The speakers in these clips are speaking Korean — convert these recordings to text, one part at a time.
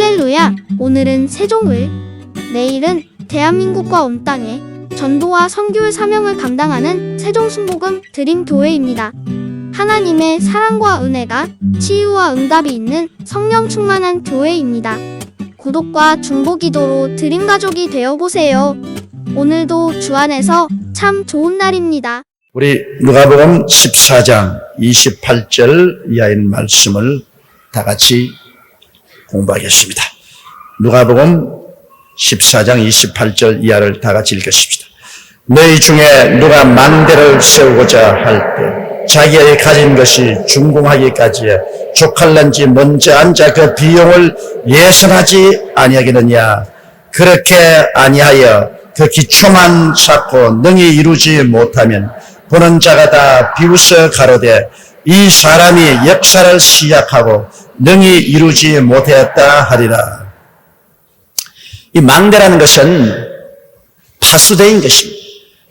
할렐루야! 오늘은 세종을, 내일은 대한민국과 온 땅에 전도와 선교의 사명을 감당하는 세종순복음 드림교회입니다. 하나님의 사랑과 은혜가 치유와 응답이 있는 성령 충만한 교회입니다. 구독과 중보기도로 드림가족이 되어보세요. 오늘도 주 안에서 참 좋은 날입니다. 우리 누가복음 14장 28절 이하의 말씀을 다 같이 공부하겠습니다. 누가복음 14장 28절 이하를 다 같이 읽겠습니다. 너희 중에 누가 망대를 세우고자 할 때 자기의 가진 것이 준공하기까지에 족할런지 먼저 앉아 그 비용을 예선하지 아니하겠느냐. 그렇게 아니하여 그 기초만 쌓고 능히 이루지 못하면 보는 자가 다 비웃어 가로되 이 사람이 역사를 시작하고 능히 이루지 못하였다 하리라. 이 망대라는 것은 파수대인 것입니다.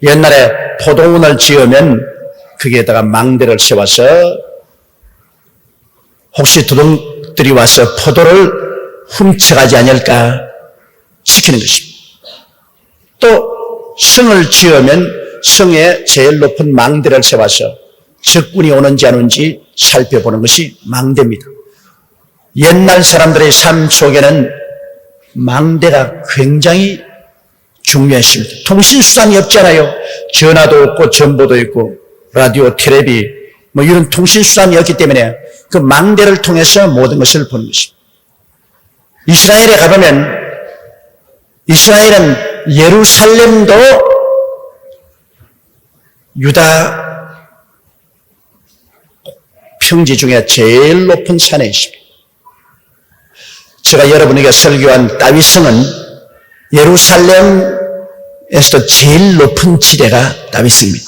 옛날에 포도원을 지으면 거기에다가 망대를 세워서 혹시 도둑들이 와서 포도를 훔쳐가지 않을까 지키는 것입니다. 또 성을 지으면 성에 제일 높은 망대를 세워서 적군이 오는지 안 오는지 살펴보는 것이 망대입니다. 옛날 사람들의 삶 속에는 망대가 굉장히 중요했습니다. 통신수단이 없잖아요. 전화도 없고 전보도 있고 라디오, 텔레비 이런 통신수단이 없기 때문에 그 망대를 통해서 모든 것을 보는 것입니다. 이스라엘에 가보면 이스라엘은 예루살렘도 유다 평지 중에 제일 높은 산에 있습니다. 제가 여러분에게 설교한 다윗성은 예루살렘에서도 제일 높은 지대가 다윗성입니다.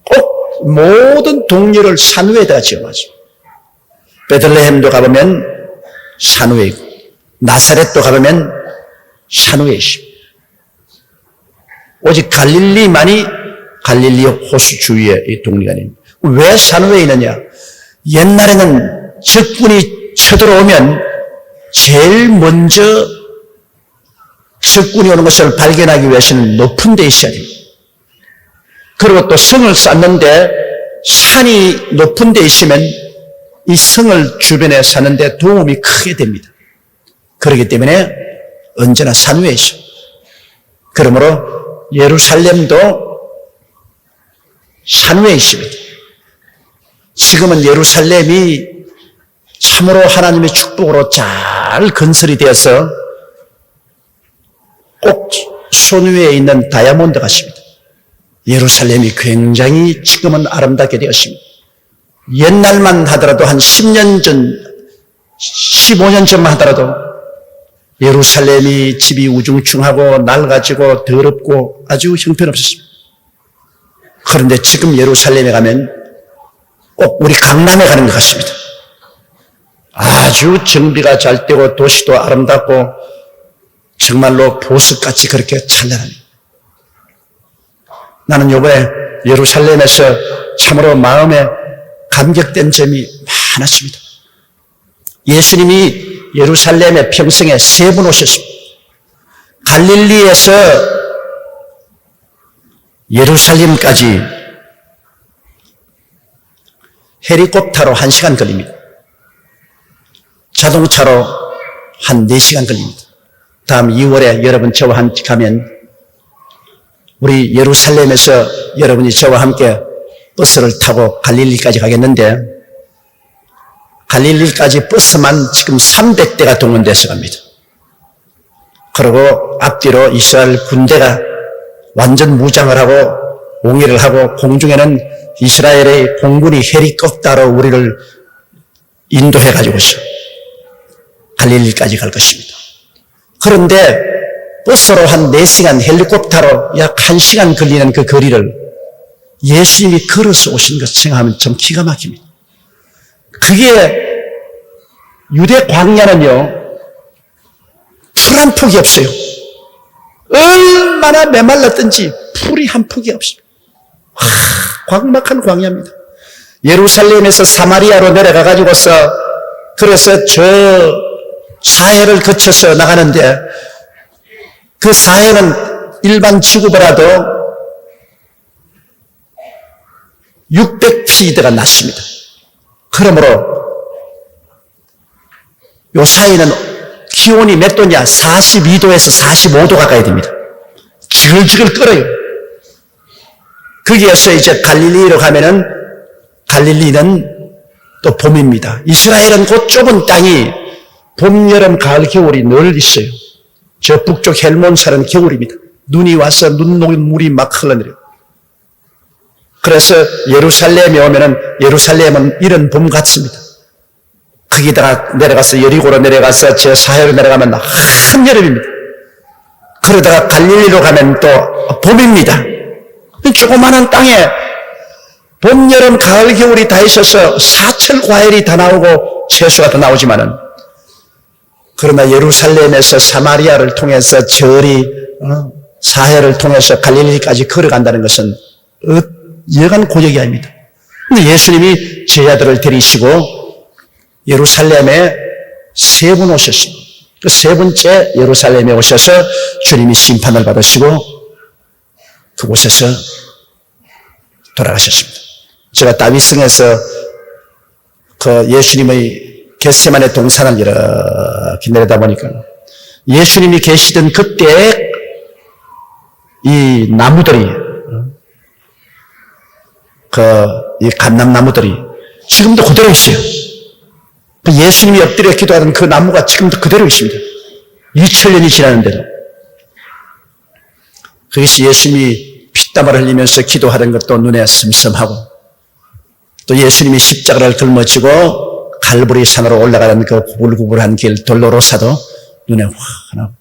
꼭 모든 동료를 산 위에다가 지어놨죠. 베들레헴도 가보면 산 위에 있고 나사렛도 가보면 산 위에 있습니다. 오직 갈릴리만이 갈릴리 호수 주위에 이 동네가 아닙니다. 왜 산 위에 있느냐? 옛날에는 적군이 쳐들어오면 제일 먼저 적군이 오는 것을 발견하기 위해서는 높은 데 있어야 됩니다. 그리고 또 성을 쌓는데 산이 높은 데 있으면 이 성을 주변에 사는데 도움이 크게 됩니다. 그렇기 때문에 언제나 산 위에 있어요. 그러므로 예루살렘도 산 위에 있습니다. 지금은 예루살렘이 참으로 하나님의 축복으로 잘 건설이 되어서 꼭 손 위에 있는 다이아몬드 같습니다. 예루살렘이 굉장히 지금은 아름답게 되었습니다. 옛날만 하더라도 한 10년 전, 15년 전만 하더라도 예루살렘이 집이 우중충하고 낡아지고 더럽고 아주 형편없었습니다. 그런데 지금 예루살렘에 가면 꼭 우리 강남에 가는 것 같습니다. 아주 정비가 잘 되고 도시도 아름답고 정말로 보석같이 그렇게 찬란합니다. 나는 요번에 예루살렘에서 참으로 마음에 감격된 점이 많았습니다. 예수님이 예루살렘에 평생에 3번 오셨습니다. 갈릴리에서 예루살렘까지 헬리콥터로 1시간 걸립니다. 자동차로 한 4시간 걸립니다. 다음 2월에 여러분 저와 함께 가면 우리 예루살렘에서 여러분이 저와 함께 버스를 타고 갈릴리까지 가겠는데 갈릴리까지 버스만 지금 300대가 동원돼서 갑니다. 그리고 앞뒤로 이스라엘 군대가 완전 무장을 하고 옹이를 하고 공중에는 이스라엘의 공군이 헬리콥터로 우리를 인도해 가지고서 갈릴리까지 갈 것입니다. 그런데 버스로 한 4시간, 헬리콥터로 약 1시간 걸리는 그 거리를 예수님이 걸어서 오신 것 생각하면 좀 기가 막힙니다. 그게 유대 광야는요, 풀 한 폭이 없어요. 얼마나 메말랐든지 풀이 한 폭이 없어요. 광막한 광야입니다. 예루살렘에서 사마리아로 내려가가지고서 그래서 저 사해를 거쳐서 나가는데 그 사해는 일반 지구보다도 600피트가 낮습니다. 그러므로 요 사이는 기온이 몇 도냐? 42도에서 45도 가까이 됩니다. 지글지글 끓어요. 거기에서 이제 갈릴리로 가면은 갈릴리는 또 봄입니다. 이스라엘은 그 좁은 땅이 봄, 여름, 가을, 겨울이 늘 있어요. 저 북쪽 헬몬산은 겨울입니다. 눈이 와서 눈 녹인 물이 막 흘러내려요. 그래서 예루살렘에 오면은 예루살렘은 이런 봄 같습니다. 거기다가 내려가서 여리고로 내려가서 저 사해로 내려가면 한여름입니다. 그러다가 갈릴리로 가면 또 봄입니다. 이 조그마한 땅에 봄, 여름, 가을, 겨울이 다 있어서 사철 과일이 다 나오고 채소가 다 나오지만은 그러나 예루살렘에서 사마리아를 통해서 저리 사해를 통해서 갈릴리까지 걸어간다는 것은 여간 고역이 아닙니다. 근데 예수님이 제자들을 데리시고 예루살렘에 세 번 오셨습니다. 그 세 번째 예루살렘에 오셔서 주님이 심판을 받으시고 그곳에서 돌아가셨습니다. 제가 다윗성에서 그 예수님의 겟세마네 동산을 이렇게 내려다보니까 예수님이 계시던 그때 이 나무들이 이 감람나무들이 지금도 그대로 있어요. 예수님이 엎드려 기도하던 그 나무가 지금도 그대로 있습니다. 2000년이 지났는데도. 거기서 예수님이 피땀을 흘리면서 기도하던 것도 눈에 슴슴하고 또 예수님이 십자가를 짊어지고 갈보리 산으로 올라가는 그 구불구불한 길 돌로로사도 눈에 환하고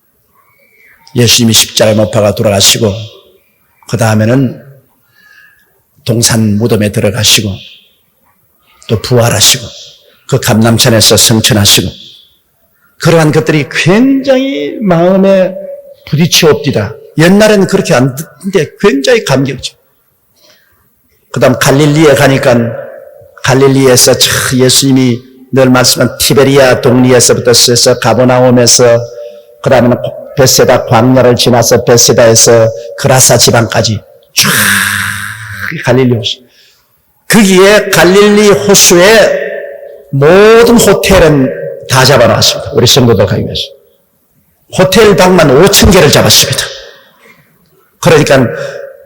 예수님이 십자가에 못 박아 돌아가시고 그 다음에는 동산 무덤에 들어가시고 또 부활하시고 그 감람산에서 성천하시고 그러한 것들이 굉장히 마음에 부딪혀옵디다. 옛날에는 그렇게 안 듣는데 굉장히 감격이죠. 그 다음 갈릴리에 가니까 갈릴리에서 예수님이 늘 말씀한 티베리아 동리에서부터 시작해서 가버나움에서 그 다음에는 베세다 광야를 지나서 베세다에서 그라사 지방까지 쫙 갈릴리 호수. 거기에 갈릴리 호수에 모든 호텔은 다 잡아놨습니다. 우리 성도들 가기 위해서. 호텔 방만 5,000개를 잡았습니다. 그러니까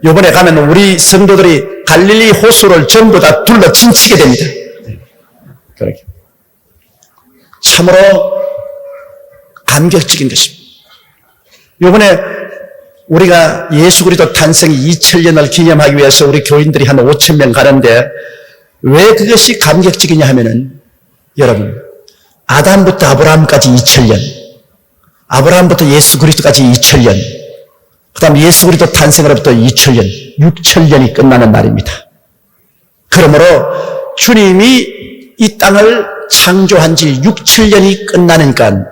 이번에 가면 우리 성도들이 갈릴리 호수를 전부 다 둘러 진치게 됩니다. 그렇게. 참으로 감격적인 것입니다. 이번에 우리가 예수 그리스도 탄생 2000년을 기념하기 위해서 우리 교인들이 한 5,000명 가는데 왜 그것이 감격적이냐 하면은 여러분 아담부터 아브라함까지 2000년, 아브라함부터 예수 그리스도까지 2000년, 그 다음 예수 그리스도 탄생으로부터 2000년, 6000년이 끝나는 날입니다. 그러므로 주님이 이 땅을 창조한 지 6,000년이 끝나니까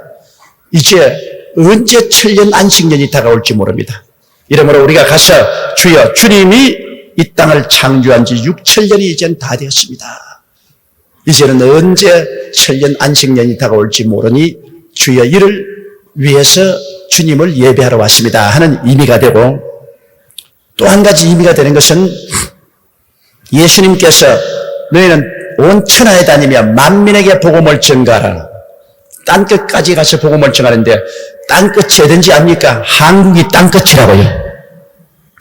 이제 언제 천년 안식년이 다가올지 모릅니다. 이러므로 우리가 가서 주여 주님이 이 땅을 창조한 지 6,000년이 이젠 다 되었습니다. 이제는 언제 천년 안식년이 다가올지 모르니 주여 이를 위해서 주님을 예배하러 왔습니다 하는 의미가 되고 또 한 가지 의미가 되는 것은 예수님께서 너희는 온 천하에 다니며 만민에게 복음을 전가하라. 땅끝까지 가서 복음을 전하는데 땅끝이 어딘지 압니까? 한국이 땅끝이라고요.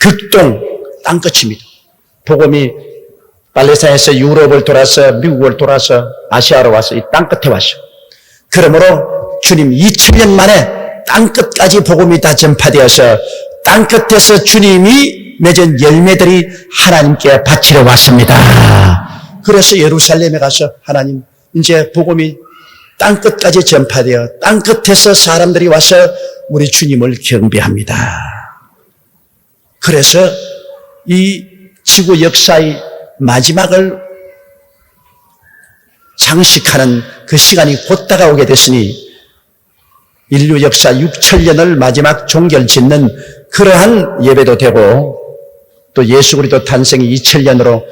극동 땅끝입니다. 복음이 팔레스타인에서 유럽을 돌아서 미국을 돌아서 아시아로 와서 이 땅끝에 왔어. 그러므로 주님 2000년 만에 땅끝까지 복음이 다 전파되어서 땅끝에서 주님이 맺은 열매들이 하나님께 바치러 왔습니다. 그래서 예루살렘에 가서 하나님 이제 복음이 땅끝까지 전파되어 땅끝에서 사람들이 와서 우리 주님을 경배합니다. 그래서 이 지구 역사의 마지막을 장식하는 그 시간이 곧 다가오게 됐으니 인류 역사 6,000년을 마지막 종결 짓는 그러한 예배도 되고 또 예수 그리스도 탄생이 2000년으로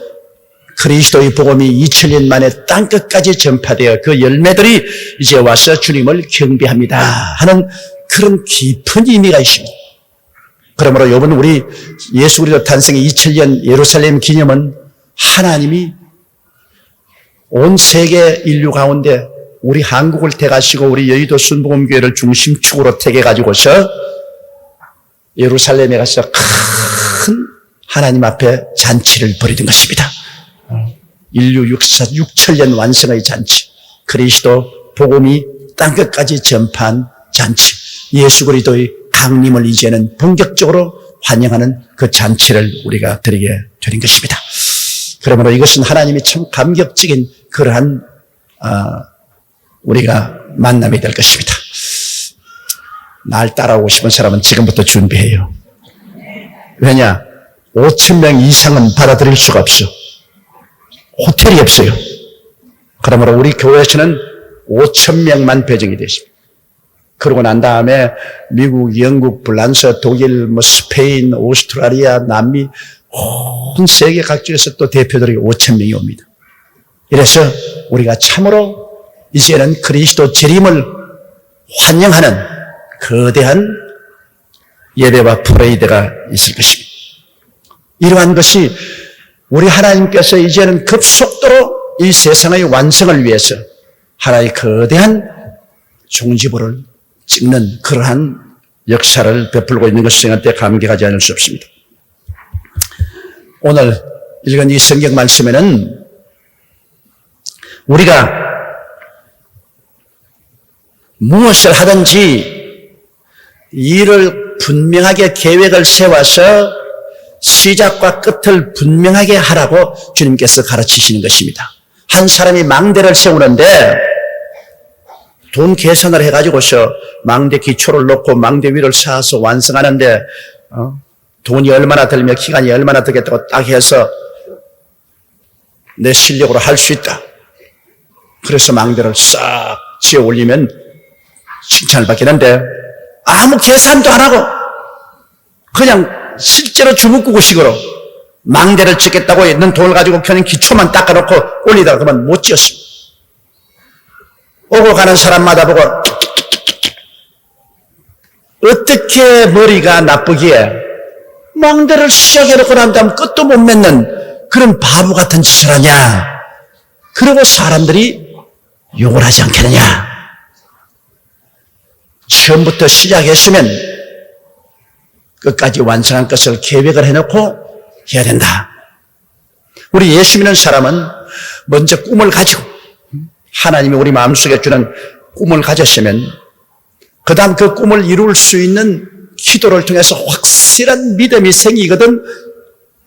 그리스도의 복음이 2000년 만에 땅끝까지 전파되어 그 열매들이 이제 와서 주님을 경배합니다 하는 그런 깊은 의미가 있습니다. 그러므로 이번 우리 예수 그리스도 탄생의 2000년 예루살렘 기념은 하나님이 온 세계 인류 가운데 우리 한국을 택하시고 우리 여의도 순복음교회를 중심축으로 택해가지고서 예루살렘에 가서 큰 하나님 앞에 잔치를 벌이는 것입니다. 인류 역사 6천년 완성의 잔치, 그리스도 복음이 땅끝까지 전파한 잔치, 예수 그리스도의 강림을 이제는 본격적으로 환영하는 그 잔치를 우리가 드리게 되는 것입니다. 그러므로 이것은 하나님이 참 감격적인 그러한 우리가 만남이 될 것입니다. 날 따라오고 싶은 사람은 지금부터 준비해요. 왜냐? 5,000명 이상은 받아들일 수가 없어. 호텔이 없어요. 그러므로 우리 교회에서는 5,000명만 배정이 되십니다. 그러고 난 다음에 미국, 영국, 프랑스, 독일, 스페인, 오스트라리아, 남미 온 세계 각지에서 또 대표들이 5,000명이 옵니다. 이래서 우리가 참으로 이제는 그리스도 재림을 환영하는 거대한 예배와 프레이드가 있을 것입니다. 이러한 것이 우리 하나님께서 이제는 급속도로 이 세상의 완성을 위해서 하나의 거대한 종지부를 찍는 그러한 역사를 베풀고 있는 것을 생각할 때 감격하지 않을 수 없습니다. 오늘 읽은 이 성경 말씀에는 우리가 무엇을 하든지 이를 분명하게 계획을 세워서 시작과 끝을 분명하게 하라고 주님께서 가르치시는 것입니다. 한 사람이 망대를 세우는데 돈 계산을 해가지고서 망대 기초를 놓고 망대 위를 쌓아서 완성하는데 돈이 얼마나 들며 기간이 얼마나 들겠다고 딱 해서 내 실력으로 할 수 있다. 그래서 망대를 싹 지어 올리면 칭찬을 받겠는데 아무 계산도 안 하고 그냥 실제로 주먹구구식으로 망대를 짓겠다고 있는 돈을 가지고 그냥 기초만 닦아놓고 올리다가 그만 못 지었습니다. 오고 가는 사람마다 보고 어떻게 머리가 나쁘기에 망대를 시작해놓고 난 다음 끝도 못 맺는 그런 바보 같은 짓을 하냐. 그러고 사람들이 욕을 하지 않겠느냐. 처음부터 시작했으면 끝까지 완성한 것을 계획을 해놓고 해야 된다. 우리 예수 믿는 사람은 먼저 꿈을 가지고 하나님이 우리 마음속에 주는 꿈을 가졌으면 그 다음 그 꿈을 이룰 수 있는 기도를 통해서 확실한 믿음이 생기거든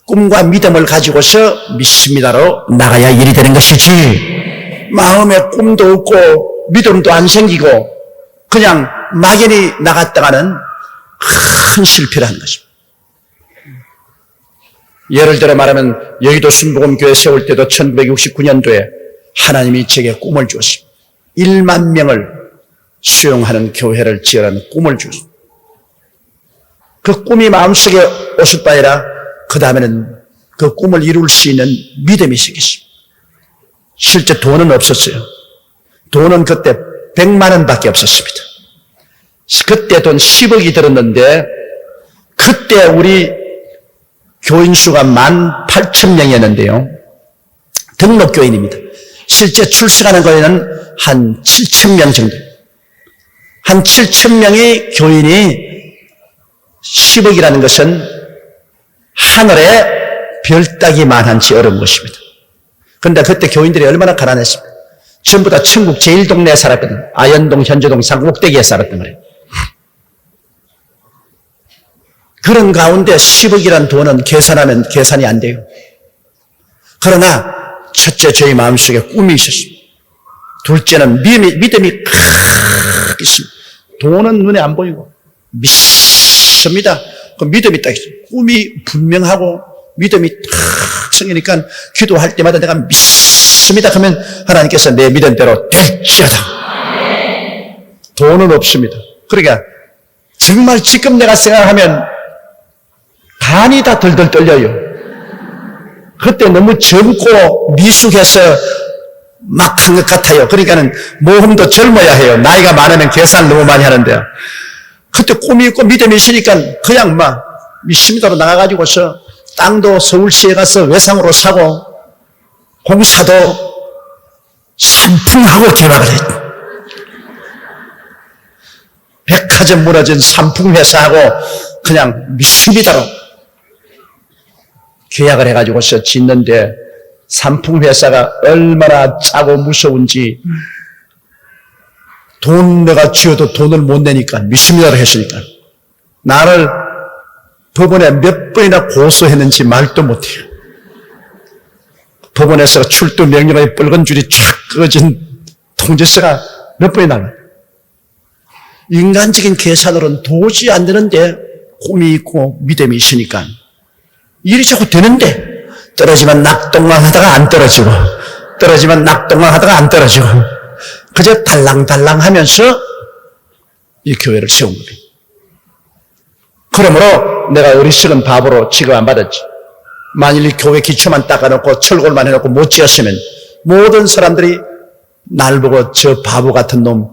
꿈과 믿음을 가지고서 믿습니다로 나가야 일이 되는 것이지 마음에 꿈도 없고 믿음도 안 생기고 그냥 막연히 나갔다가는 큰 실패를 하는 것입니다. 예를 들어 말하면 여의도 순복음교회 세울 때도 1969년도에 하나님이 제게 꿈을 주었습니다. 1만 명을 수용하는 교회를 지으라는 꿈을 주었습니다. 그 꿈이 마음속에 오실 바에라 그 다음에는 그 꿈을 이룰 수 있는 믿음이 생겼습니다. 실제 돈은 없었어요. 돈은 그때 100만 원밖에 없었습니다. 그때 돈 10억이 들었는데 그때 우리 교인 수가 18,000명이었는데요. 등록 교인입니다. 실제 출석하는 교인은 한 7,000명 정도. 한 7,000명의 교인이 10억이라는 것은 하늘에 별 따기만한지 어려운 것입니다. 그런데 그때 교인들이 얼마나 가난했습니까? 전부 다 천국 제일 동네에 살았거든요. 아현동, 현조동, 상곡대기에 살았단 말이에요. 그런 가운데 10억이란 돈은 계산하면 계산이 안 돼요. 그러나 첫째 저희 마음속에 꿈이 있었습니다. 둘째는 믿음이 있습니다. 돈은 눈에 안 보이고 믿습니다. 그 믿음이 딱 있어요. 꿈이 분명하고 믿음이 탁 생기니까 기도할 때마다 내가 믿습니다 하면 하나님께서 내 믿음대로 될지어다. 돈은 없습니다. 그러니까 정말 지금 내가 생각하면 간이 다 덜덜 떨려요. 그때 너무 젊고 미숙해서 막 한 것 같아요. 그러니까는 모험도 젊어야 해요. 나이가 많으면 계산 너무 많이 하는데요. 그때 꿈이 있고 믿음이 있으니까 그냥 막 미심대로 나가가지고서 땅도 서울시에 가서 외상으로 사고 공사도 삼풍하고 개발을 했죠. 백화점 무너진 삼풍회사하고 그냥 미심이다로 계약을 해가지고서 짓는데 삼풍회사가 얼마나 짜고 무서운지 돈 내가 쥐어도 돈을 못 내니까 미심이다로 했으니까 나를 법원에 몇 번이나 고소했는지 말도 못해요. 법원에서 출두 명령의 붉은 줄이 쫙 꺼진 통지서가 몇 번이 나와요. 인간적인 계산으로는 도저히 안 되는데 꿈이 있고 믿음이 있으니까 일이 자꾸 되는데 떨어지면 낙동강 하다가 안 떨어지고 떨어지면 낙동강 하다가 안 떨어지고 그저 달랑달랑 하면서 이 교회를 세운 거예요. 그러므로 내가 어리석은 바보로 취급 안 받았지. 만일 이 교회 기초만 닦아놓고 철골만 해놓고 못 지었으면 모든 사람들이 날 보고 저 바보 같은 놈,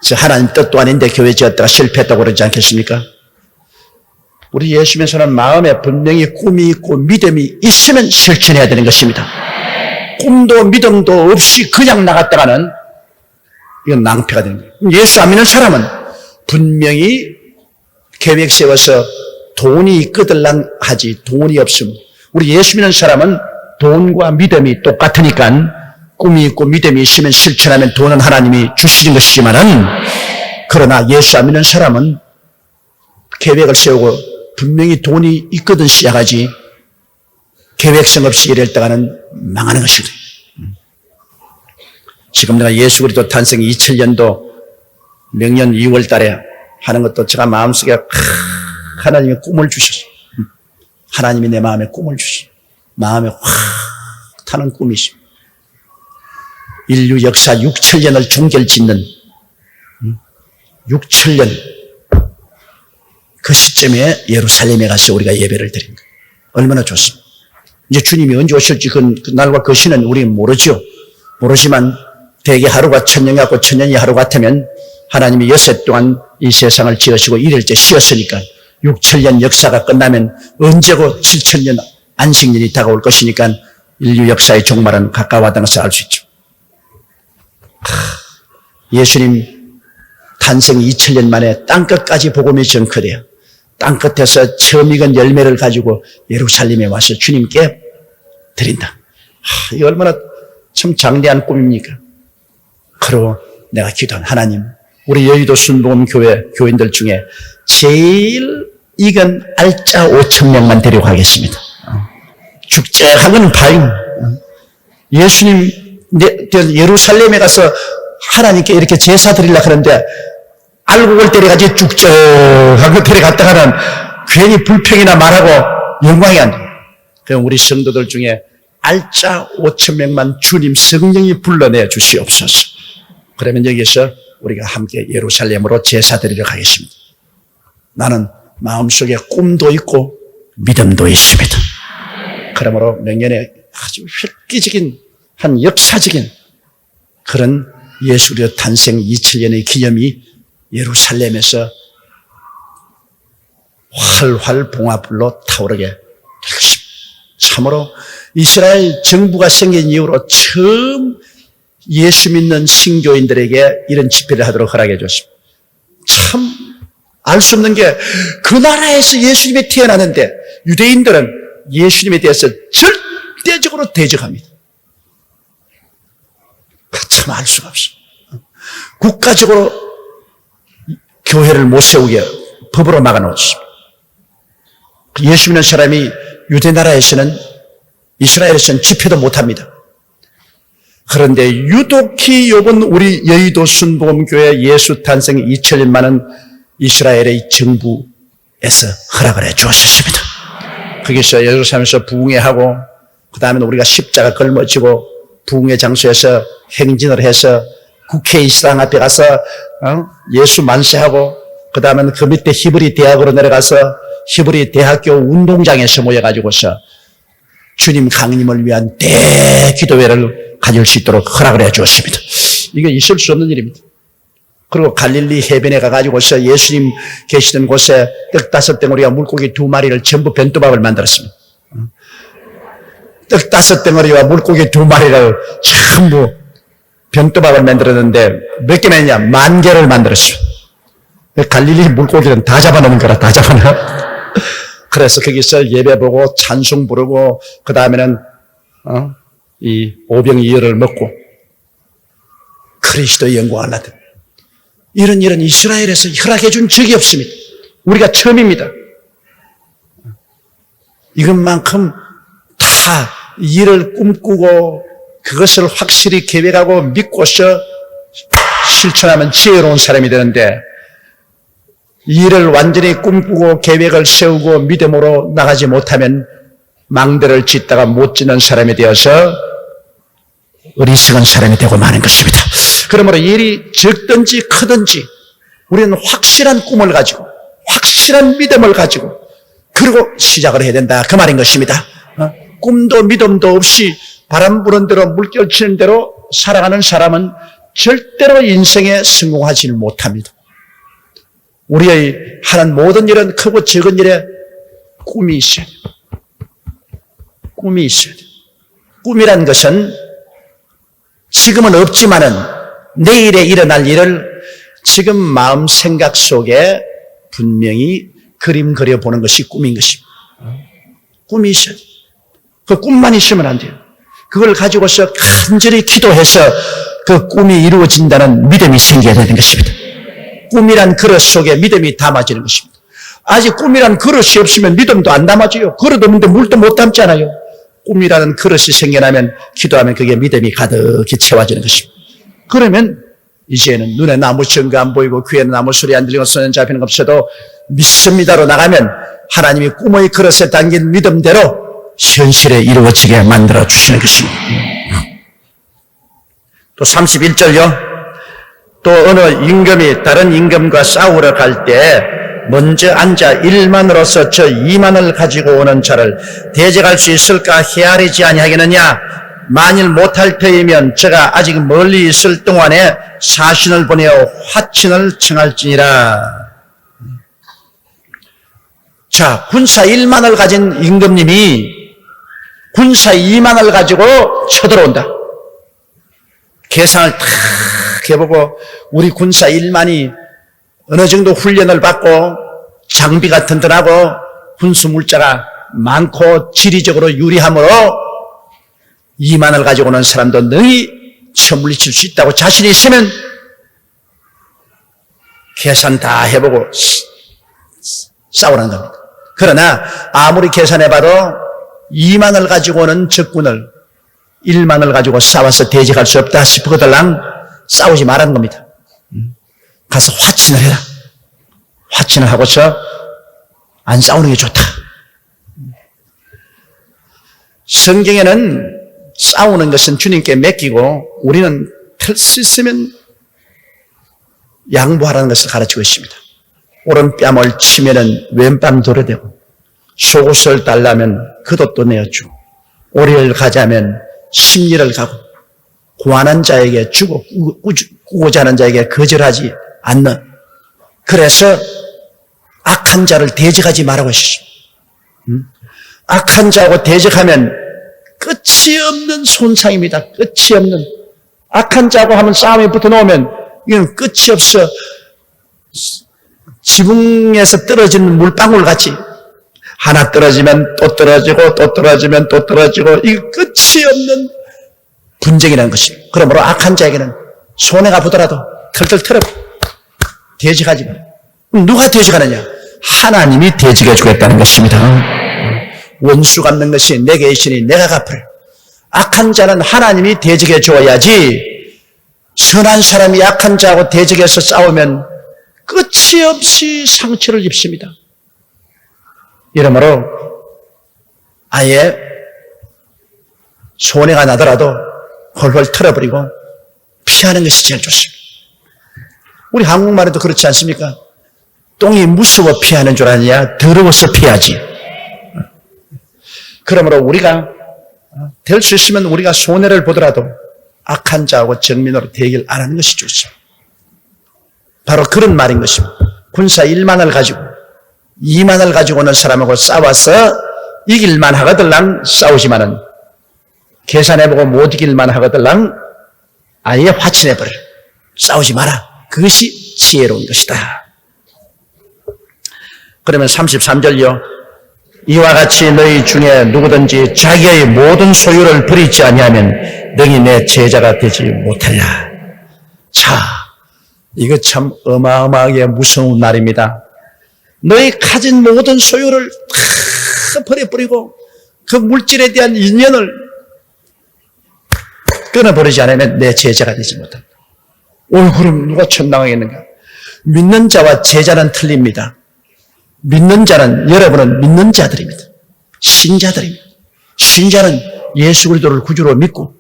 저 하나님 뜻도 아닌데 교회 지었다가 실패했다고 그러지 않겠습니까? 우리 예수 믿는 사람은 마음에 분명히 꿈이 있고 믿음이 있으면 실천해야 되는 것입니다. 꿈도 믿음도 없이 그냥 나갔다가는 이건 낭패가 되는 거예요. 예수 안 믿는 사람은 분명히 계획 세워서 돈이 있거들랑 하지 돈이 없음. 우리 예수 믿는 사람은 돈과 믿음이 똑같으니까 꿈이 있고 믿음이 있으면 실천하면 돈은 하나님이 주시는 것이지만은 그러나 예수 안 믿는 사람은 계획을 세우고 분명히 돈이 있거든 시작하지 계획성 없이 이랬다가는 망하는 것이거든요. 지금 내가 예수 그리스도 탄생 2000년도 명년 2월 달에 하는 것도 제가 마음속에 하나님이 꿈을 주셨어요. 하나님이 내 마음에 꿈을 주셨어요. 마음에 확 타는 꿈이 있습니다. 인류 역사 6천년을 종결짓는 6천년 그 시점에 예루살렘에 가서 우리가 예배를 드린 거예요. 얼마나 좋습니다. 이제 주님이 언제 오실지 그 날과 그 시는 우리는 모르죠. 모르지만 대개 하루가 천년 같고 천년이 하루 같으면 하나님이 여섯 동안 이 세상을 지으시고 일일째 쉬었으니까 6천년 역사가 끝나면 언제고 7천년 안식년이 다가올 것이니까 인류 역사의 종말은 가까워하다는 것을 알 수 있죠. 예수님 탄생 2000년 만에 땅끝까지 복음이 전커돼요. 땅끝에서 처음 익은 열매를 가지고 예루살렘에 와서 주님께 드린다. 이거 얼마나 참 장대한 꿈입니까? 그리고 내가 기도한 하나님, 우리 여의도 순복음 교회 교인들 중에 제일 익은 알짜 5,000명만 데려가겠습니다. 죽적한 건 바임. 예수님 예루살렘에 가서 하나님께 이렇게 제사 드리려고 하는데 알곡을 데려가지 쭉쭉한 거 데려갔다가는 괜히 불평이나 말하고 영광이 안 돼. 그럼 우리 성도들 중에 알짜 5,000명만 주님 성령이 불러내 주시옵소서. 그러면 여기서 우리가 함께 예루살렘으로 제사 드리러 가겠습니다. 나는 마음속에 꿈도 있고 믿음도 있습니다. 그러므로 명년에 아주 획기적인 한 역사적인 그런 예수 그리스도 탄생 2000년의 기념이 예루살렘에서 활활 봉화불로 타오르게 될 것입니다. 참으로 이스라엘 정부가 생긴 이후로 처음 예수 믿는 신교인들에게 이런 집회를 하도록 허락해 줬습니다. 참 알 수 없는 게 그 나라에서 예수님이 태어나는데 유대인들은 예수님에 대해서 절대적으로 대적합니다. 참 알 수가 없어. 국가적으로 교회를 못 세우게 법으로 막아놓았습니다. 예수 믿는 사람이 유대 나라에서는 이스라엘에서는 집회도 못합니다. 그런데 유독히 이번 우리 여의도 순복음교회 예수 탄생 2000년만은 이스라엘의 정부에서 허락을 해 주었습니다. 거기서 예루살렘에서 부흥회하고 그 다음에 우리가 십자가 걸머지고 부흥회 장소에서 행진을 해서 국회의사당 앞에 가서 예수 만세하고 그 다음에 그 밑에 히브리 대학으로 내려가서 히브리 대학교 운동장에서 모여가지고서 주님 강림을 위한 대기도회를 가질 수 있도록 허락을 해 주었습니다. 이게 있을 수 없는 일입니다. 그리고 갈릴리 해변에 가가지고서 예수님 계시던 곳에 떡 5덩어리와 물고기 2마리를 전부 변두밥을 만들었습니다. 떡 5덩어리와 물고기 2마리를 전부 변두밥을 만들었는데 몇 개나 했냐? 10,000개를 만들었어요. 갈릴리 물고기는 다 잡아놓는 거라, 다 잡아놔. 그래서 거기서 예배 보고 찬송 부르고 그 다음에는 이 오병이어를 먹고 그리스도의 영광을 나타내. 이런 일은 이스라엘에서 허락해 준 적이 없습니다. 우리가 처음입니다. 이것만큼 다 일을 꿈꾸고 그것을 확실히 계획하고 믿고서 실천하면 지혜로운 사람이 되는데 일을 완전히 꿈꾸고 계획을 세우고 믿음으로 나가지 못하면 망대를 짓다가 못 짓는 사람이 되어서 어리석은 사람이 되고 마는 것입니다. 그러므로 일이 적든지 크든지 우리는 확실한 꿈을 가지고 확실한 믿음을 가지고 그리고 시작을 해야 된다. 그 말인 것입니다. 꿈도 믿음도 없이 바람 부는 대로 물결 치는 대로 살아가는 사람은 절대로 인생에 성공하지는 못합니다. 우리의 하는 모든 일은 크고 적은 일에 꿈이 있어야 돼요. 꿈이 있어야 돼요. 꿈이란 것은 지금은 없지만은 내일에 일어날 일을 지금 마음 생각 속에 분명히 그림 그려보는 것이 꿈인 것입니다. 꿈이 있어야 돼요. 그 꿈만 있으면 안 돼요. 그걸 가지고서 간절히 기도해서 그 꿈이 이루어진다는 믿음이 생겨야 되는 것입니다. 꿈이란 그릇 속에 믿음이 담아지는 것입니다. 아직 꿈이란 그릇이 없으면 믿음도 안 담아져요. 그릇 없는데 물도 못 담잖아요. 꿈이라는 그릇이 생겨나면 기도하면 그게 믿음이 가득히 채워지는 것입니다. 그러면 이제는 눈에 나무 증거 안 보이고 귀에는 나무 소리 안 들리고 손에 잡히는 것 없어도 믿습니다로 나가면 하나님이 꿈의 그릇에 담긴 믿음대로 현실에 이루어지게 만들어 주시는 것입니다. 또 31절요. 또 어느 임금이 다른 임금과 싸우러 갈 때 먼저 앉아 1만으로서 저 2만을 가지고 오는 자를 대적할 수 있을까 헤아리지 아니하겠느냐. 만일 못할 터이면 저가 아직 멀리 있을 동안에 사신을 보내어 화친을 청할지니라. 자, 군사 1만을 가진 임금님이 군사 2만을 가지고 쳐들어온다. 계산을 탁 해보고 우리 군사 1만이 어느 정도 훈련을 받고 장비가 튼튼하고 군수 물자가 많고 지리적으로 유리하므로 2만을 가지고 오는 사람도 능히 쳐물리칠 수 있다고 자신이 있으면 계산 다 해보고 싸우는 겁니다. 그러나 아무리 계산해봐도 2만을 가지고 오는 적군을 1만을 가지고 싸워서 대적할 수 없다 싶거들랑 싸우지 말라는 겁니다. 가서 화친을 해라. 화친을 하고서 안 싸우는 게 좋다. 성경에는 싸우는 것은 주님께 맡기고 우리는 할 수 있으면 양보하라는 것을 가르치고 있습니다. 오른뺨을 치면은 왼뺨 도려대고 속옷을 달라면 겉옷도 내어주고 오리를 가자면 십리를 가고 구하는 자에게 주고 꾸고자 하는 자에게 거절하지 않는. 그래서 악한 자를 대적하지 말라고 하셨습니다. 악한 자하고 대적하면 끝이 없는 손상입니다. 끝이 없는. 악한 자하고 하면 싸움에 붙어 놓으면 이건 끝이 없어. 지붕에서 떨어지는 물방울 같이 하나 떨어지면 또 떨어지고 또 떨어지면 또 떨어지고 이 끝이 없는 분쟁이라는 것입니다. 그러므로 악한 자에게는 손해가 보더라도 털털 털어 대적하지 마. 누가 대적하느냐? 하나님이 대적해 주겠다는 것입니다. 원수 갚는 것이 내게 있으니 내가 갚으리. 악한 자는 하나님이 대적해 줘야지. 선한 사람이 악한 자하고 대적해서 싸우면 끝이 없이 상처를 입습니다. 이러므로 아예 손해가 나더라도 헐헐 털어버리고 피하는 것이 제일 좋습니다. 우리 한국말에도 그렇지 않습니까? 똥이 무서워 피하는 줄 아느냐? 더러워서 피하지. 그러므로 우리가 될 수 있으면 우리가 손해를 보더라도 악한 자하고 정면으로 대결 안 하는 것이 좋습니다. 바로 그런 말인 것입니다. 군사 1만을 가지고 2만을 가지고 오는 사람하고 싸워서 이길만 하거들랑 싸우지만은 계산해보고 못 이길만 하거들랑 아예 화친해버려. 싸우지 마라. 그것이 지혜로운 것이다. 그러면 33절요. 이와 같이 너희 중에 누구든지 자기의 모든 소유를 버리지 아니하면 능히 내 제자가 되지 못하리라. 자, 이거 참 어마어마하게 무서운 말입니다. 너희 가진 모든 소유를 다 버려버리고 그 물질에 대한 인연을 끊어버리지 않으면 내 제자가 되지 못한다. 그럼 누가 천당하겠는가? 믿는 자와 제자는 틀립니다. 믿는 자는, 여러분은 믿는 자들입니다. 신자들입니다. 신자는 예수 그리스도를 구주로 믿고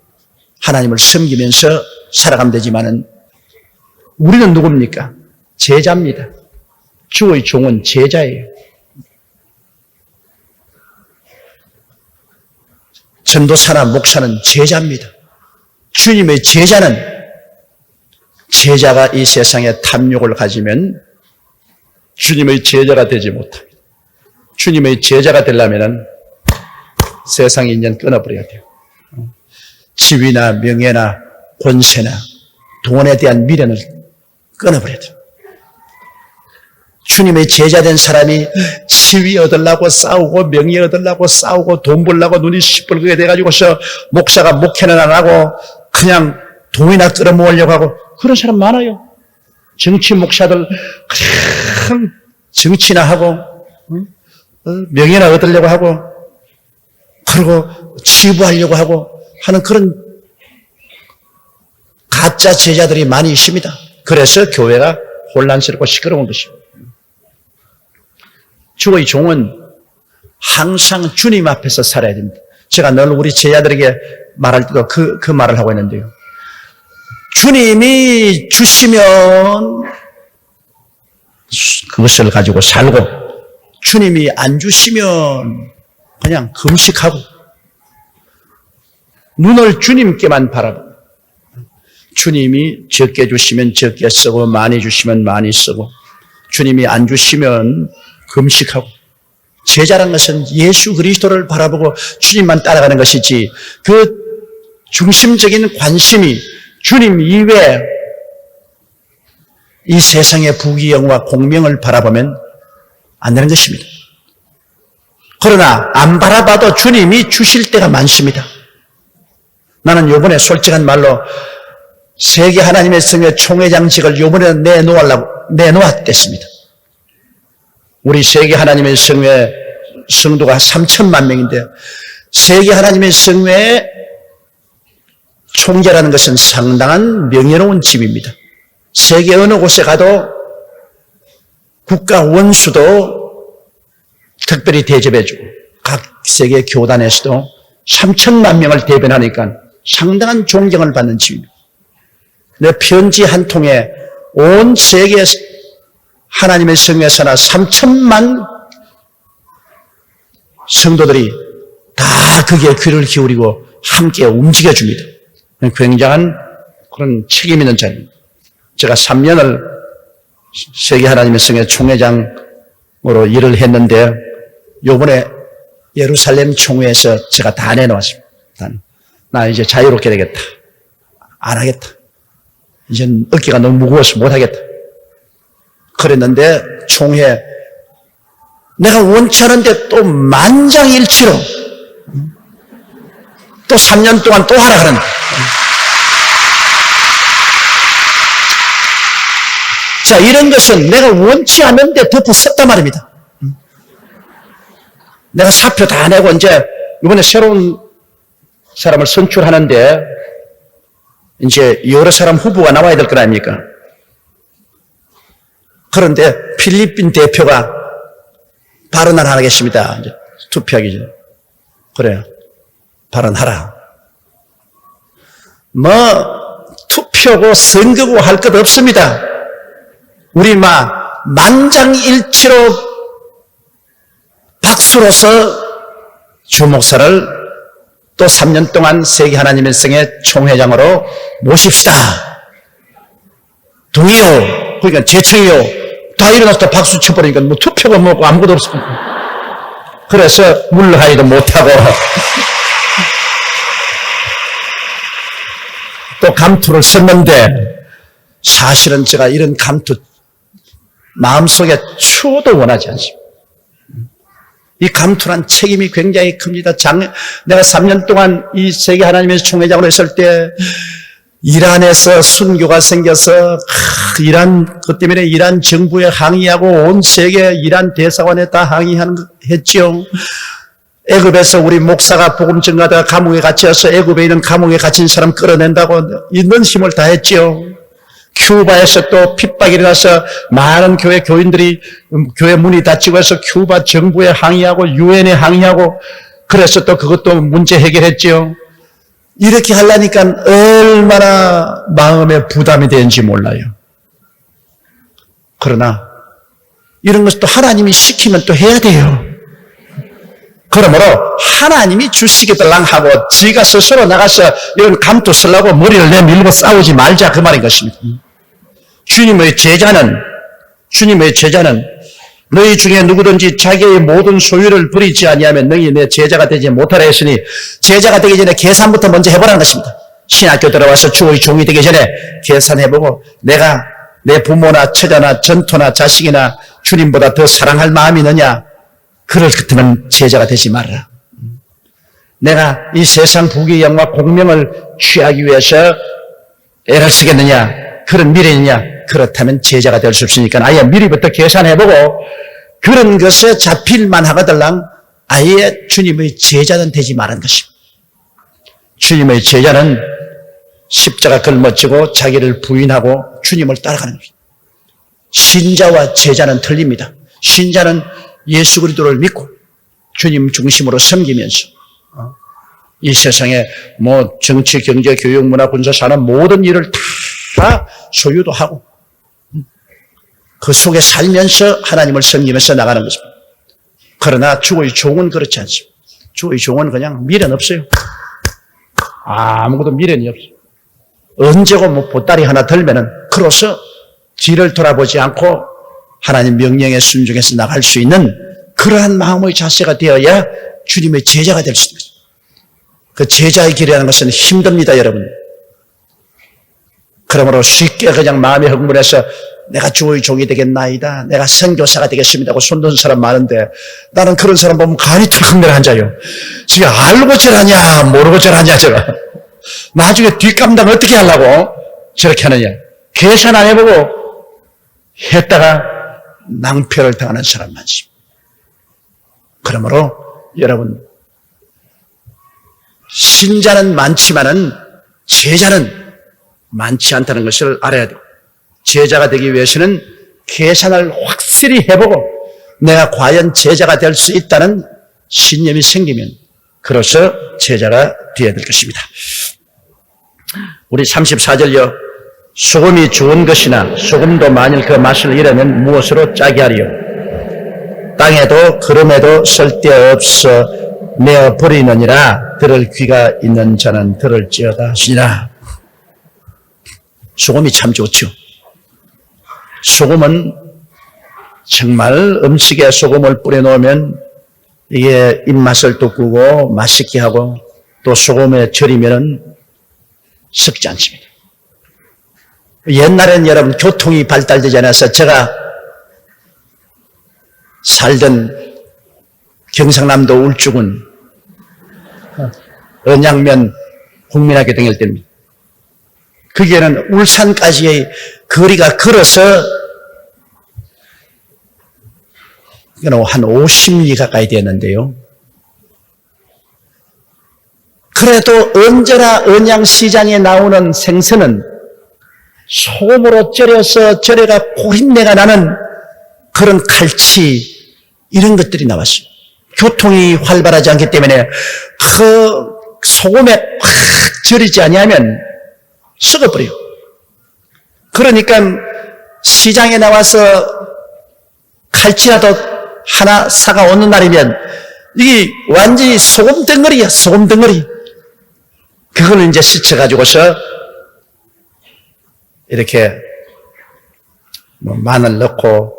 하나님을 섬기면서 살아가면 되지만은 우리는 누굽니까? 제자입니다. 주의 종은 제자예요. 전도사나 목사는 제자입니다. 주님의 제자가 이 세상에 탐욕을 가지면 주님의 제자가 되지 못합니다. 주님의 제자가 되려면 세상의 인연 끊어버려야 돼요. 지위나 명예나 권세나 돈에 대한 미련을 끊어버려야 돼요. 주님의 제자된 사람이 지위 얻으려고 싸우고 명예 얻으려고 싸우고 돈 벌려고 눈이 시뻘겋게 돼가지고서 목사가 목회는 안 하고 그냥 돈이나 끌어모으려고 하고 그런 사람 많아요. 정치 목사들 그냥 정치나 하고 명예나 얻으려고 하고 그리고 치부하려고 하고 하는 그런 가짜 제자들이 많이 있습니다. 그래서 교회가 혼란스럽고 시끄러운 것입니다. 주의 종은 항상 주님 앞에서 살아야 됩니다. 제가 늘 우리 제자들에게 말할 때도 그 말을 하고 있는데요. 주님이 주시면 그것을 가지고 살고 주님이 안 주시면 그냥 금식하고 눈을 주님께만 바라보고 주님이 적게 주시면 적게 쓰고 많이 주시면 많이 쓰고 주님이 안 주시면 금식하고 제자란 것은 예수 그리스도를 바라보고 주님만 따라가는 것이지 그 중심적인 관심이 주님 이외에 이 세상의 부귀영화 공명을 바라보면 안 되는 것입니다. 그러나 안 바라봐도 주님이 주실 때가 많습니다. 나는 요번에 솔직한 말로 세계 하나님의 성회 총회장직을 요번에 내놓았겠습니다. 우리 세계 하나님의 성회 성도가 3천만 명인데 세계 하나님의 성회의 총재라는 것은 상당한 명예로운 집입니다. 세계 어느 곳에 가도 국가 원수도 특별히 대접해주고 각 세계 교단에서도 3천만 명을 대변하니까 상당한 존경을 받는 집입니다. 내 편지 한 통에 온 세계 하나님의 성회에서나 3천만 성도들이 다 거기에 귀를 기울이고 함께 움직여줍니다. 굉장한 그런 책임 있는 자리입니다. 제가 3년을 세계 하나님의 성회 총회장으로 일을 했는데 요번에 예루살렘 총회에서 제가 다 내놓았습니다. 나 이제 자유롭게 되겠다. 안 하겠다. 이젠 어깨가 너무 무거워서 못 하겠다. 그랬는데 총회 내가 원치 않은데 또 만장일치로 또 3년 동안 또 하라 그러는 자, 이런 것은 내가 원치 않는데 덮어 썼단 말입니다. 내가 사표 다 내고 이제 이번에 새로운 사람을 선출하는데 이제 여러 사람 후보가 나와야 될 거 아닙니까? 그런데 필리핀 대표가 발언을 하겠습니다. 이제 투표하기 전에. 그래요. 발언하라. 뭐 투표고 선거고 할 것 없습니다. 우리 만장일치로 박수로서 주 목사를 또 3년 동안 세계 하나님의 성의 총회장으로 모십시다. 동의요. 그러니까 제청이요. 다 일어나서 또 박수 쳐버리니까 뭐 투표가 뭐고 아무것도 없어. 그래서 물러가지도 못하고 또 감투를 썼는데 사실은 제가 이런 감투 마음속에 추도 원하지 않습니다. 이 감투란 책임이 굉장히 큽니다. 내가 3년 동안 이 세계 하나님의 총회장으로 있을 때 이란에서 순교가 생겨서 이란 그 때문에 이란 정부에 항의하고 온 세계 이란 대사관에 다 항의했죠. 애굽에서 우리 목사가 복음 전가다가 감옥에 갇혀서 애굽에 있는 감옥에 갇힌 사람 끌어낸다고 있는 힘을 다했죠. 큐바에서 또 핍박이 일어나서 많은 교회 교인들이 교회 문이 닫히고 해서 큐바 정부에 항의하고 유엔에 항의하고 그래서 또 그것도 문제 해결했죠. 이렇게 하려니까 얼마나 마음에 부담이 되는지 몰라요. 그러나 이런 것도 하나님이 시키면 또 해야 돼요. 그러므로 하나님이 주시겠달랑 하고 지가 스스로 나가서 이런 감투 쓰려고 머리를 내밀고 싸우지 말자 그 말인 것입니다. 주님의 제자는 너희 중에 누구든지 자기의 모든 소유를 버리지 아니하면 너희 내 제자가 되지 못하라 했으니 제자가 되기 전에 계산부터 먼저 해보라는 것입니다. 신학교 들어와서 주의 종이 되기 전에 계산해보고 내가 내 부모나 처자나 전토나 자식이나 주님보다 더 사랑할 마음이 있느냐? 그럴 같으면 제자가 되지 말아라. 내가 이 세상 부귀 영화 공명을 취하기 위해서 애를 쓰겠느냐? 그런 미래느냐? 그렇다면 제자가 될 수 없으니까 아예 미리부터 계산해보고 그런 것에 잡힐만 하거들랑 아예 주님의 제자는 되지 말은 것입니다. 주님의 제자는 십자가 걸머지고 자기를 부인하고 주님을 따라가는 것입니다. 신자와 제자는 틀립니다. 신자는 예수 그리스도를 믿고 주님 중심으로 섬기면서 이 세상에 뭐 정치, 경제, 교육, 문화, 군사, 산업 모든 일을 다 소유도 하고 그 속에 살면서 하나님을 섬기면서 나가는 것입니다. 그러나 주의 종은 그렇지 않습니다. 주의 종은 그냥 미련 없어요. 아무것도 미련이 없어요. 언제고 뭐 보따리 하나 들면은 그로서 뒤를 돌아보지 않고 하나님 명령에 순종해서 나갈 수 있는 그러한 마음의 자세가 되어야 주님의 제자가 될 수 있는 것입니다. 그 제자의 길이라는 것은 힘듭니다, 여러분. 그러므로 쉽게 그냥 마음이 흥분해서 내가 주의 종이 되겠나이다. 내가 선교사가 되겠습니다 하고 손드는 사람 많은데 나는 그런 사람 보면 간이 툭 내려앉아요. 지가 알고 저러냐 모르고 저러냐 제가. 나중에 뒷감당 어떻게 하려고 저렇게 하느냐. 계산 안 해보고 했다가 낭패를 당하는 사람 많습니다. 그러므로 여러분 신자는 많지만은 제자는 많지 않다는 것을 알아야 돼요. 제자가 되기 위해서는 계산을 확실히 해보고 내가 과연 제자가 될 수 있다는 신념이 생기면 그로서 제자가 되어야 될 것입니다. 우리 34절요. 소금이 좋은 것이나 소금도 만일 그 맛을 잃으면 무엇으로 짜게 하리요. 땅에도 거름에도 쓸데없어 내어 버리느니라. 들을 귀가 있는 자는 들을지어다 하시니라. 소금이 참 좋죠. 소금은 정말 음식에 소금을 뿌려 놓으면 이게 입맛을 돋구고 맛있게 하고 또 소금에 절이면은 썩지 않습니다. 옛날엔 여러분 교통이 발달되지 않아서 제가 살던 경상남도 울주군 언양면 국민학교 다닐 때입니다. 거기에는 울산까지의 거리가 걸어서 한 50리 가까이 되었는데요. 그래도 언제나 언양시장에 나오는 생선은 소금으로 절여서 절여가 고린내가 나는 그런 갈치 이런 것들이 나왔어요. 교통이 활발하지 않기 때문에 그 소금에 확 절이지 아니하면 썩어버려요. 그러니까 시장에 나와서 갈치라도 하나 사가 오는 날이면 이게 완전히 소금 덩어리야, 소금 덩어리. 그걸 이제 씻어가지고서 이렇게 뭐 마늘 넣고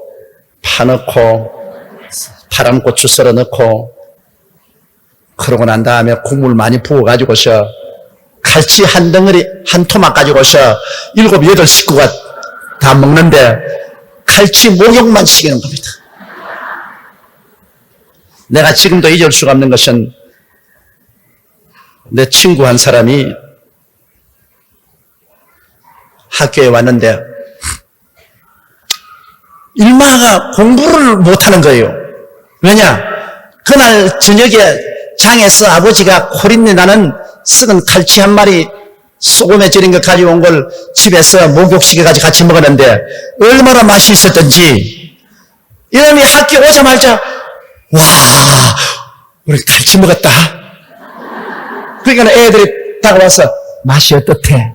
파 넣고 파란 고추 썰어 넣고 그러고 난 다음에 국물 많이 부어가지고서 갈치 한 덩어리 한 토막 가지고서 7, 8 식구가 다 먹는데 갈치 목욕만 시키는 겁니다. 내가 지금도 잊을 수가 없는 것은 내 친구 한 사람이 학교에 왔는데 일마가 공부를 못하는 거예요. 왜냐? 그날 저녁에 장에서 아버지가 코린내 나는 썩은 갈치 한 마리 소금에 절인 거 가지고 온 걸 집에서 목욕시켜가지고 같이 먹었는데 얼마나 맛이 있었던지 이놈이 학교 오자마자 와 우리 갈치 먹었다. 그러니까 애들이 다가와서 맛이 어떻대?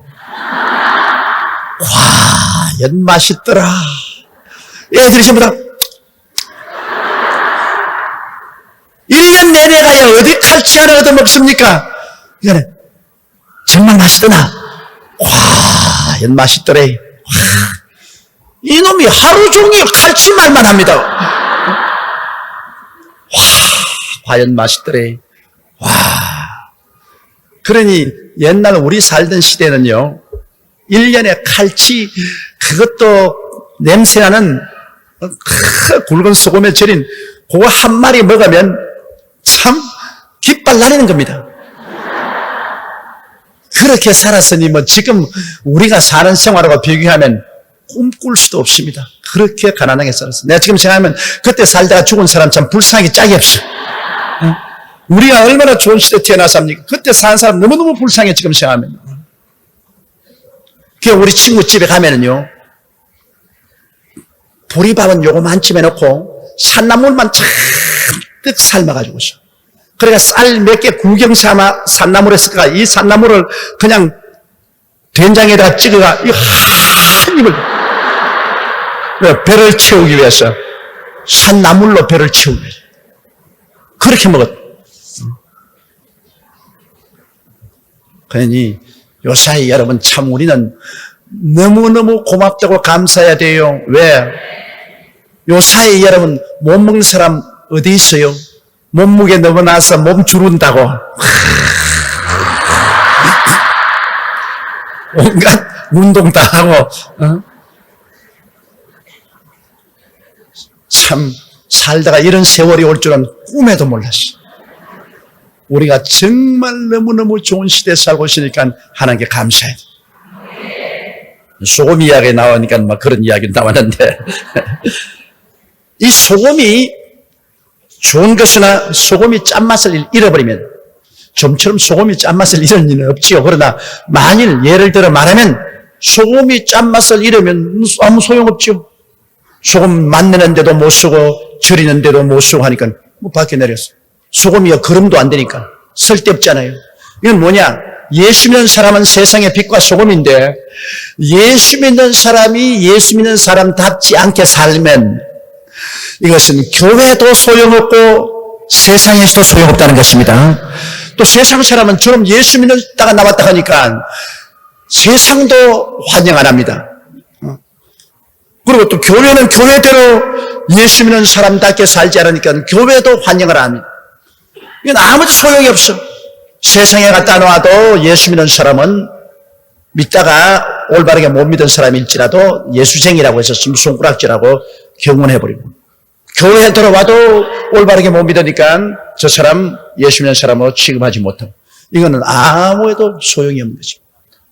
과연 맛있더라. 애들이 전부 다 1년 내내 가야 어디 칼치 하나 얻어먹습니까? 이거는 정말 맛있더나? 과연 맛있더래. 이놈이 하루 종일 칼치 말만 합니다. 과연 맛있더래. 그러니 옛날 우리 살던 시대는요 1년에 칼치 그것도 냄새나는 굵은 소금에 절인 그거 한 마리 먹으면 참 깃발 나리는 겁니다. 그렇게 살았으니 뭐 지금 우리가 사는 생활하고 비교하면 꿈꿀 수도 없습니다. 그렇게 가난하게 살았어요. 내가 지금 생각하면 그때 살다가 죽은 사람 참 불쌍하기 짝이 없어. 우리가 얼마나 좋은 시대에 태어났습니까? 그때 사는 사람 너무너무 불쌍해 지금 생각하면. 그 우리 친구 집에 가면은요 보리밥은 요거만쯤 해놓고 산나물만 잔뜩 삶아가지고서 그러니까 쌀 몇 개 구경 삼아 산나물에 섞어가 이 산나물을 그냥 된장에다가 찍어가 이 한 입을 배를 채우기 위해서 산나물로 배를 채우기 위해서 그렇게 먹었다. 그러니 요사이 여러분 참 우리는 너무너무 고맙다고 감사해야 돼요. 왜? 요사이 여러분 못 먹는 사람 어디 있어요? 몸무게 넘어나서 몸 주른다고 온갖 운동 다 하고 참 살다가 이런 세월이 올 줄은 꿈에도 몰랐어. 우리가 정말 너무너무 좋은 시대에 살고 있으니까 하나님께 감사해야 돼. 소금 이야기 나오니까 막 그런 이야기 나왔는데 이 소금이 좋은 것이나 소금이 짠맛을 잃어버리면 좀처럼 소금이 짠맛을 잃은 일은 없지요. 그러나 만일 예를 들어 말하면 소금이 짠맛을 잃으면 아무 소용없죠. 소금 만드는데도 못 쓰고 절이는데도 못 쓰고 하니까 뭐 밖에 내렸어. 소금이요 거름도 안 되니까 쓸데없잖아요. 이건 뭐냐? 예수 믿는 사람은 세상의 빛과 소금인데 예수 믿는 사람이 예수 믿는 사람답지 않게 살면 이것은 교회도 소용없고 세상에서도 소용없다는 것입니다. 또 세상 사람은 저럼 예수 믿는다가 나왔다 하니까 세상도 환영 안 합니다. 그리고 또 교회는 교회대로 예수 믿는 사람답게 살지 않으니까 교회도 환영을 안 합니다. 이건 아무 소용이 없어. 세상에 갖다 놔도 예수 믿는 사람은 믿다가 올바르게 못 믿은 사람일지라도 예수쟁이라고 해서 손가락질하고 경원해버리고 교회에 들어와도 올바르게 못 믿으니까 저 사람 예수 믿는 사람으로 취급하지 못하고 이거는 아무에도 소용이 없는 거지.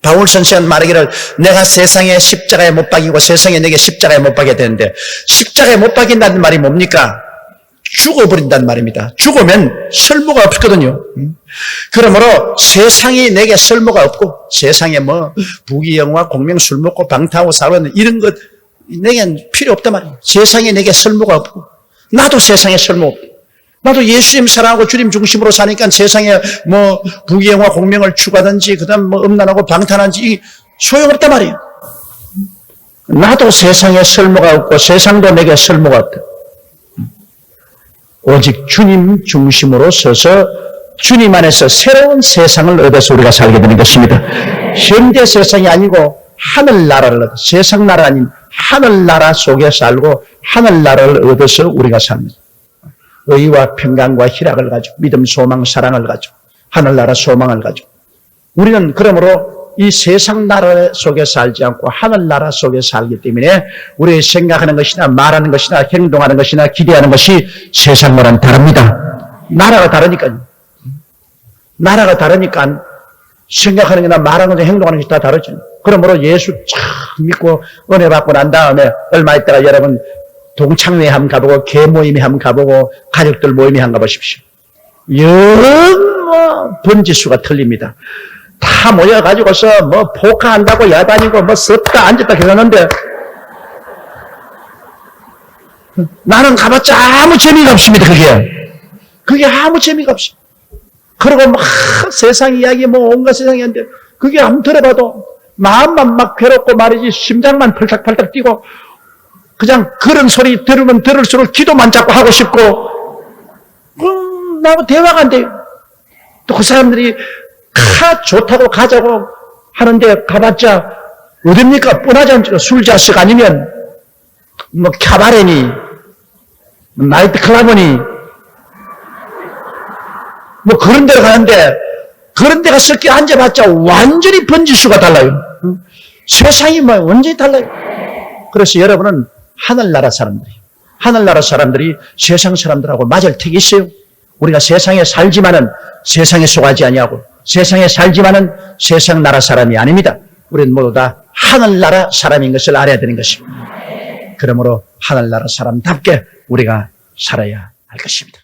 바울 선생은 말하기를 내가 세상에 십자가에 못 박이고 세상에 내게 십자가에 못 박여야 되는데 십자가에 못 박인다는 말이 뭡니까? 죽어버린다는 말입니다. 죽으면 쓸모가 없거든요. 그러므로 세상이 내게 쓸모가 없고 세상에 뭐 부귀영화 공명 술 먹고 방탕하고 살아는 이런 것 내겐 필요 없단 말이에요. 세상에 내게 쓸모가 없고 나도 세상에 쓸모 없고 나도 예수님 사랑하고 주님 중심으로 사니까 세상에 뭐 부귀영화 공명을 추구하든지 그다음 뭐 음란하고 방탄하든지 소용없단 말이에요. 나도 세상에 쓸모가 없고 세상도 내게 쓸모가 없다. 오직 주님 중심으로 서서 주님 안에서 새로운 세상을 얻어서 우리가 살게 되는 것입니다. 현대 세상이 아니고 하늘나라를 얻어, 세상 나라 아닌 하늘나라 속에 살고 하늘나라를 얻어서 우리가 삽니다. 의와 평강과 희락을 가지고 믿음, 소망, 사랑을 가지고 하늘나라 소망을 가지고 우리는 그러므로 이 세상 나라 속에 살지 않고 하늘나라 속에 살기 때문에 우리의 생각하는 것이나 말하는 것이나 행동하는 것이나 기대하는 것이 세상과는 다릅니다. 나라가 다르니까요. 나라가 다르니까 생각하는 게나 말하는 게 행동하는 것이 다 다르죠. 그러므로 예수 참 믿고 은혜 받고 난 다음에 얼마 있다가 여러분 동창회 한번 가보고 개 모임에 한번 가보고 가족들 모임에 한번 가보십시오. 영 번지수가 틀립니다. 다 모여가지고서 뭐 포카한다고 야단이고 뭐 섰다 앉았다 그러는데 나는 가봤자 아무 재미가 없습니다. 그게 아무 재미가 없어. 그리고 막 세상 이야기 뭐 온갖 세상 이야기인데 그게 아무 들어봐도 마음만 막 괴롭고 말이지 심장만 펄딱펄딱 뛰고 그냥 그런 소리 들으면 들을수록 기도만 자꾸 하고 싶고 나하고 대화가 안 돼요. 또 그 사람들이 좋다고 가자고 하는데 가봤자 어딥니까? 뻔하지 않죠. 술자식 아니면 뭐 캬바레니 나이트클럽이니 뭐 그런 데 가는데 그런 데 가서 껴 앉아봤자 완전히 번지수가 달라요. 세상이 뭐 완전히 달라요. 그래서 여러분은 하늘나라 사람들이 세상 사람들하고 맞을 택이 있어요. 우리가 세상에 살지만은 세상에 속하지 아니하고 세상에 살지만은 세상 나라 사람이 아닙니다. 우리는 모두 다 하늘나라 사람인 것을 알아야 되는 것입니다. 그러므로 하늘나라 사람답게 우리가 살아야 할 것입니다.